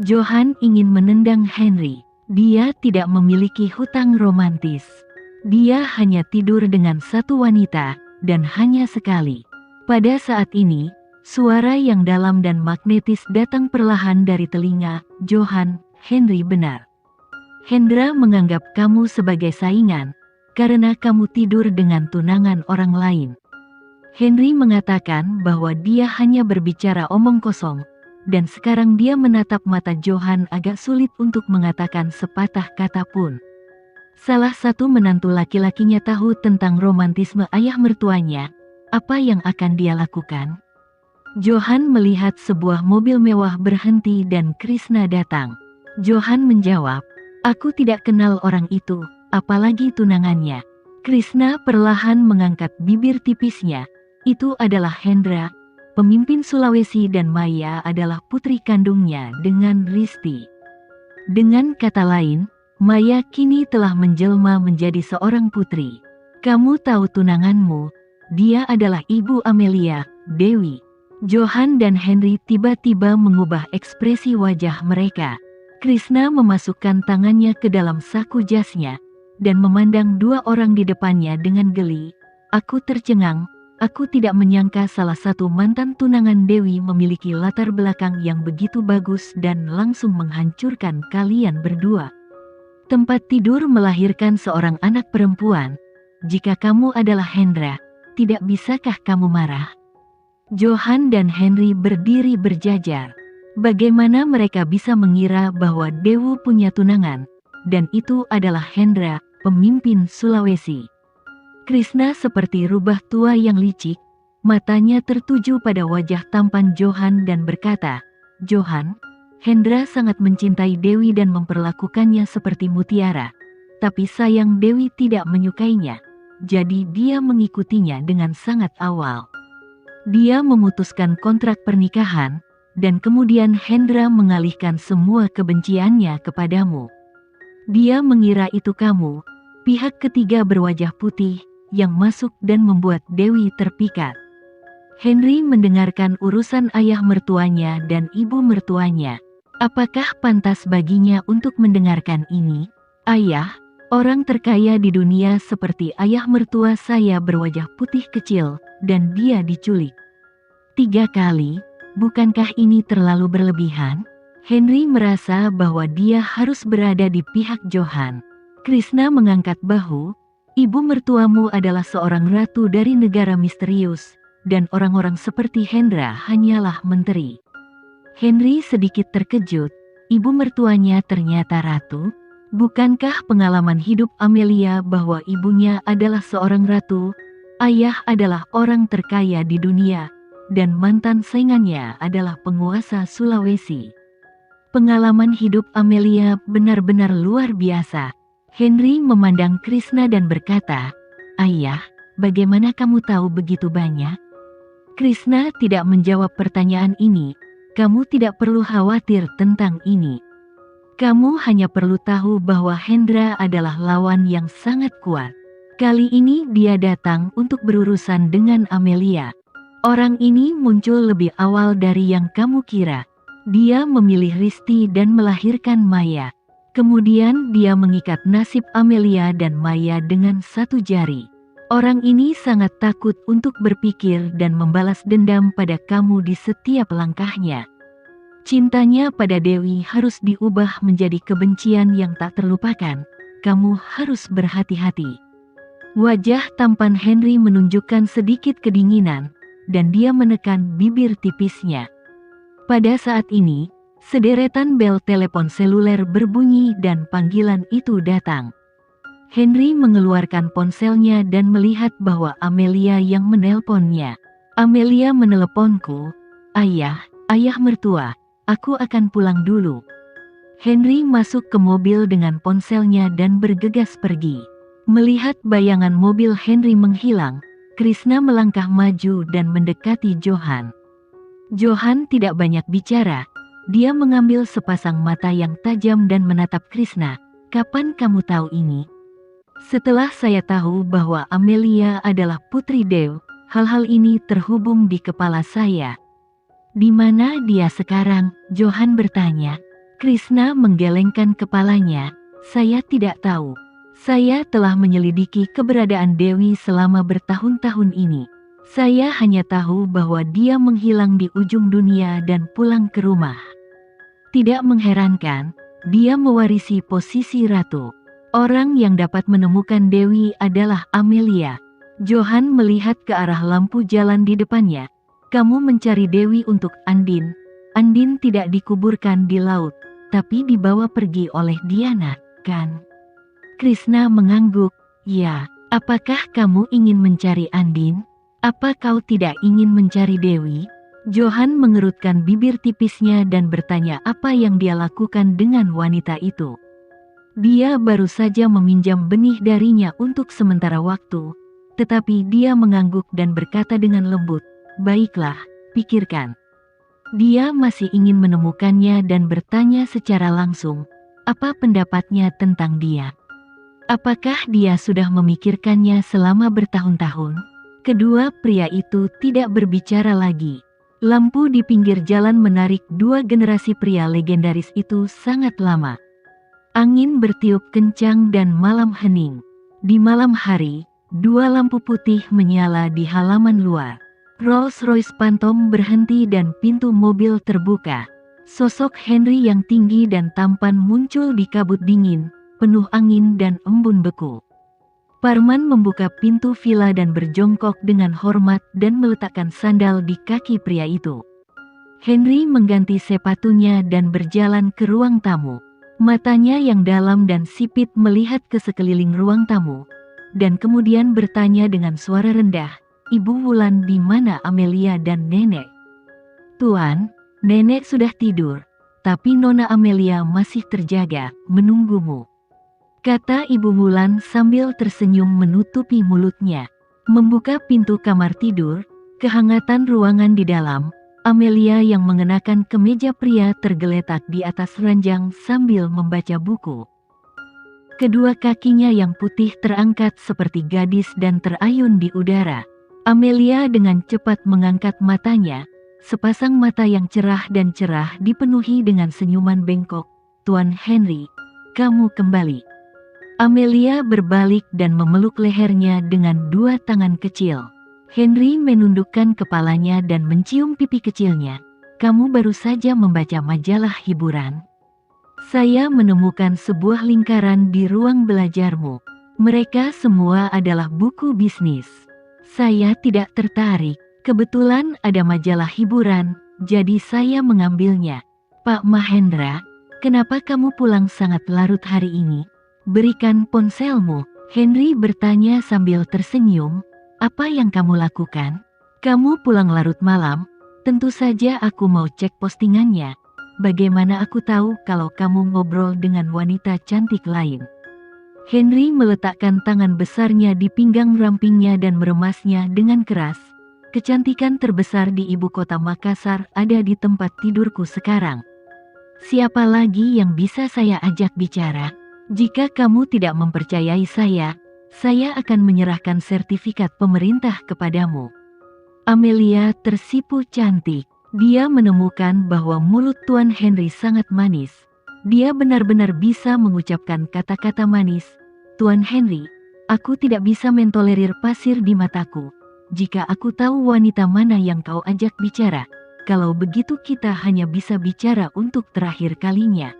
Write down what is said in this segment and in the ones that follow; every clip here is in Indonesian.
Johan ingin menendang Henry. Dia tidak memiliki hutang romantis. Dia hanya tidur dengan satu wanita, dan hanya sekali. Pada saat ini, suara yang dalam dan magnetis datang perlahan dari telinga Johan. Henry benar. Hendra menganggap kamu sebagai saingan, karena kamu tidur dengan tunangan orang lain. Henry mengatakan bahwa dia hanya berbicara omong kosong, dan sekarang dia menatap mata Johan agak sulit untuk mengatakan sepatah kata pun. Salah satu menantu laki-lakinya tahu tentang romantisme ayah mertuanya, apa yang akan dia lakukan? Johan melihat sebuah mobil mewah berhenti dan Krishna datang. Johan menjawab, "Aku tidak kenal orang itu, apalagi tunangannya." Krishna perlahan mengangkat bibir tipisnya. Itu adalah Hendra, pemimpin Sulawesi, dan Maya adalah putri kandungnya dengan Risti. Dengan kata lain, Maya kini telah menjelma menjadi seorang putri. Kamu tahu tunanganmu, dia adalah Ibu Amelia, Dewi. Johan dan Henry tiba-tiba mengubah ekspresi wajah mereka. Krishna memasukkan tangannya ke dalam saku jasnya, dan memandang dua orang di depannya dengan geli. Aku tercengang, aku tidak menyangka salah satu mantan tunangan Dewi memiliki latar belakang yang begitu bagus dan langsung menghancurkan kalian berdua. Tempat tidur melahirkan seorang anak perempuan. Jika kamu adalah Hendra, tidak bisakah kamu marah? Johan dan Henry berdiri berjajar. Bagaimana mereka bisa mengira bahwa Dewu punya tunangan, dan itu adalah Hendra, pemimpin Sulawesi. Krishna seperti rubah tua yang licik, matanya tertuju pada wajah tampan Johan dan berkata, "Johan, Hendra sangat mencintai Dewi dan memperlakukannya seperti mutiara. Tapi sayang Dewi tidak menyukainya, jadi dia mengikutinya dengan sangat awal. Dia memutuskan kontrak pernikahan, dan kemudian Hendra mengalihkan semua kebenciannya kepadamu. Dia mengira itu kamu, pihak ketiga berwajah putih, yang masuk dan membuat Dewi terpikat." Henry mendengarkan urusan ayah mertuanya dan ibu mertuanya. Apakah pantas baginya untuk mendengarkan ini? Ayah, orang terkaya di dunia seperti ayah mertua saya berwajah putih kecil, dan dia diculik 3 kali. Bukankah ini terlalu berlebihan? Henry merasa bahwa dia harus berada di pihak Johan. Krishna mengangkat bahu. Ibu mertuamu adalah seorang ratu dari negara misterius, dan orang-orang seperti Hendra hanyalah menteri. Henry sedikit terkejut. Ibu mertuanya ternyata ratu? Bukankah pengalaman hidup Amelia bahwa ibunya adalah seorang ratu? Ayah adalah orang terkaya di dunia, dan mantan saingannya adalah penguasa Sulawesi. Pengalaman hidup Amelia benar-benar luar biasa. Henry memandang Krishna dan berkata, "Ayah, bagaimana kamu tahu begitu banyak?" Krishna tidak menjawab pertanyaan ini. "Kamu tidak perlu khawatir tentang ini. Kamu hanya perlu tahu bahwa Hendra adalah lawan yang sangat kuat. Kali ini dia datang untuk berurusan dengan Amelia. Orang ini muncul lebih awal dari yang kamu kira. Dia memilih Risti dan melahirkan Maya. Kemudian dia mengikat nasib Amelia dan Maya dengan satu jari. Orang ini sangat takut untuk berpikir dan membalas dendam pada kamu di setiap langkahnya. Cintanya pada Dewi harus diubah menjadi kebencian yang tak terlupakan. Kamu harus berhati-hati." Wajah tampan Henry menunjukkan sedikit kedinginan, dan dia menekan bibir tipisnya. Pada saat ini, sederetan bel telepon seluler berbunyi dan panggilan itu datang. Henry mengeluarkan ponselnya dan melihat bahwa Amelia yang menelponnya. "Amelia meneleponku, ayah mertua, aku akan pulang dulu." Henry masuk ke mobil dengan ponselnya dan bergegas pergi. Melihat bayangan mobil Henry menghilang, Krishna melangkah maju dan mendekati Johan. Johan tidak banyak bicara. Dia mengambil sepasang mata yang tajam dan menatap Krishna. "Kapan kamu tahu ini?" "Setelah saya tahu bahwa Amelia adalah putri Dew, hal-hal ini terhubung di kepala saya." "Di mana dia sekarang?" Johan bertanya. Krishna menggelengkan kepalanya. Saya tidak tahu. Saya telah menyelidiki keberadaan Dewi selama bertahun-tahun ini. Saya hanya tahu bahwa dia menghilang di ujung dunia dan pulang ke rumah. Tidak mengherankan, dia mewarisi posisi ratu. Orang yang dapat menemukan Dewi adalah Amelia. Johan melihat ke arah lampu jalan di depannya. Kamu mencari Dewi untuk Andin. Andin tidak dikuburkan di laut, tapi dibawa pergi oleh Diana, kan? Krishna mengangguk. Ya, apakah kamu ingin mencari Andin? Apa kau tidak ingin mencari Dewi? Johan mengerutkan bibir tipisnya dan bertanya apa yang dia lakukan dengan wanita itu. Dia baru saja meminjam benih darinya untuk sementara waktu, tetapi dia mengangguk dan berkata dengan lembut, "Baiklah, pikirkan." Dia masih ingin menemukannya dan bertanya secara langsung, apa pendapatnya tentang dia? Apakah dia sudah memikirkannya selama bertahun-tahun? Kedua pria itu tidak berbicara lagi. Lampu di pinggir jalan menarik dua generasi pria legendaris itu sangat lama. Angin bertiup kencang dan malam hening. Di malam hari, dua lampu putih menyala di halaman luar. Rolls-Royce Phantom berhenti dan pintu mobil terbuka. Sosok Henry yang tinggi dan tampan muncul di kabut dingin, penuh angin dan embun beku. Parman membuka pintu villa dan berjongkok dengan hormat dan meletakkan sandal di kaki pria itu. Henry mengganti sepatunya dan berjalan ke ruang tamu. Matanya yang dalam dan sipit melihat ke sekeliling ruang tamu, dan kemudian bertanya dengan suara rendah, "Ibu Wulan, di mana Amelia dan nenek?" "Tuan, nenek sudah tidur, tapi Nona Amelia masih terjaga, menunggumu," kata Ibu Wulan sambil tersenyum menutupi mulutnya. Membuka pintu kamar tidur, kehangatan ruangan di dalam, Amelia yang mengenakan kemeja pria tergeletak di atas ranjang sambil membaca buku. Kedua kakinya yang putih terangkat seperti gadis dan terayun di udara. Amelia dengan cepat mengangkat matanya, sepasang mata yang cerah dan cerah dipenuhi dengan senyuman bengkok. "Tuan Henry, kamu kembali." Amelia berbalik dan memeluk lehernya dengan dua tangan kecil. Henry menundukkan kepalanya dan mencium pipi kecilnya. "Kamu baru saja membaca majalah hiburan?" "Saya menemukan sebuah lingkaran di ruang belajarmu. Mereka semua adalah buku bisnis. Saya tidak tertarik. Kebetulan ada majalah hiburan, jadi saya mengambilnya." "Pak Mahendra, kenapa kamu pulang sangat larut hari ini? Berikan ponselmu," Henry bertanya sambil tersenyum. "Apa yang kamu lakukan? Kamu pulang larut malam? Tentu saja aku mau cek postingannya. Bagaimana aku tahu kalau kamu ngobrol dengan wanita cantik lain?" Henry meletakkan tangan besarnya di pinggang rampingnya dan meremasnya dengan keras. "Kecantikan terbesar di ibu kota Makassar ada di tempat tidurku sekarang. Siapa lagi yang bisa saya ajak bicara? Jika kamu tidak mempercayai saya akan menyerahkan sertifikat pemerintah kepadamu." Amelia tersipu cantik. Dia menemukan bahwa mulut Tuan Henry sangat manis. Dia benar-benar bisa mengucapkan kata-kata manis. "Tuan Henry, aku tidak bisa mentolerir pasir di mataku. Jika aku tahu wanita mana yang kau ajak bicara, kalau begitu kita hanya bisa bicara untuk terakhir kalinya."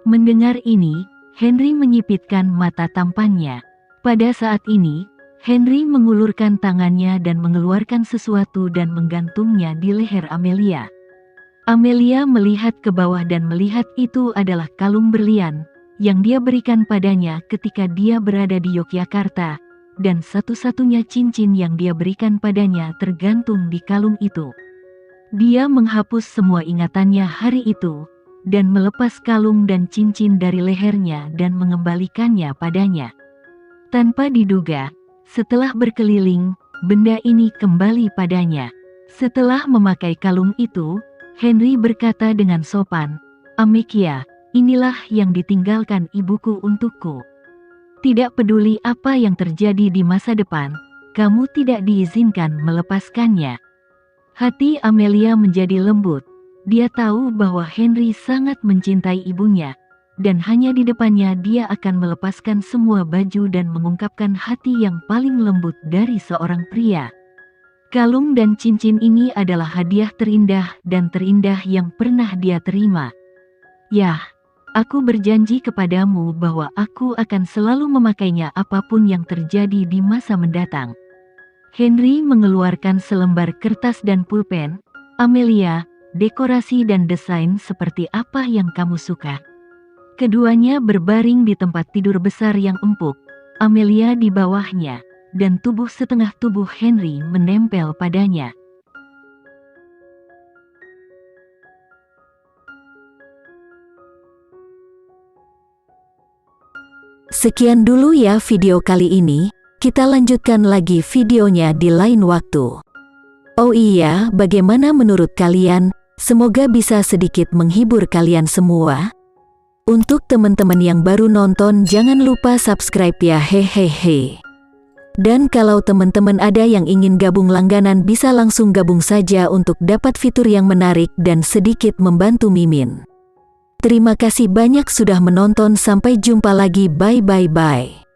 Mendengar ini, Henry menyipitkan mata tampannya. Pada saat ini, Henry mengulurkan tangannya dan mengeluarkan sesuatu dan menggantungnya di leher Amelia. Amelia melihat ke bawah dan melihat itu adalah kalung berlian yang dia berikan padanya ketika dia berada di Yogyakarta, dan satu-satunya cincin yang dia berikan padanya tergantung di kalung itu. Dia menghapus semua ingatannya hari itu, dan melepas kalung dan cincin dari lehernya dan mengembalikannya padanya. Tanpa diduga, setelah berkeliling, benda ini kembali padanya. Setelah memakai kalung itu, Henry berkata dengan sopan, "Amekia, inilah yang ditinggalkan ibuku untukku. Tidak peduli apa yang terjadi di masa depan, kamu tidak diizinkan melepaskannya." Hati Amelia menjadi lembut. Dia tahu bahwa Henry sangat mencintai ibunya, dan hanya di depannya dia akan melepaskan semua baju dan mengungkapkan hati yang paling lembut dari seorang pria. Kalung dan cincin ini adalah hadiah terindah dan terindah yang pernah dia terima. Yah, aku berjanji kepadamu bahwa aku akan selalu memakainya apapun yang terjadi di masa mendatang. Henry mengeluarkan selembar kertas dan pulpen. Amelia, dekorasi dan desain seperti apa yang kamu suka? Keduanya berbaring di tempat tidur besar yang empuk, Amelia di bawahnya, dan tubuh setengah tubuh Henry menempel padanya. Sekian dulu ya video kali ini, kita lanjutkan lagi videonya di lain waktu. Oh iya, bagaimana menurut kalian? Semoga bisa sedikit menghibur kalian semua. Untuk teman-teman yang baru nonton, jangan lupa subscribe ya, hehehe. Dan kalau teman-teman ada yang ingin gabung langganan, bisa langsung gabung saja untuk dapat fitur yang menarik dan sedikit membantu Mimin. Terima kasih banyak sudah menonton, sampai jumpa lagi, bye bye bye.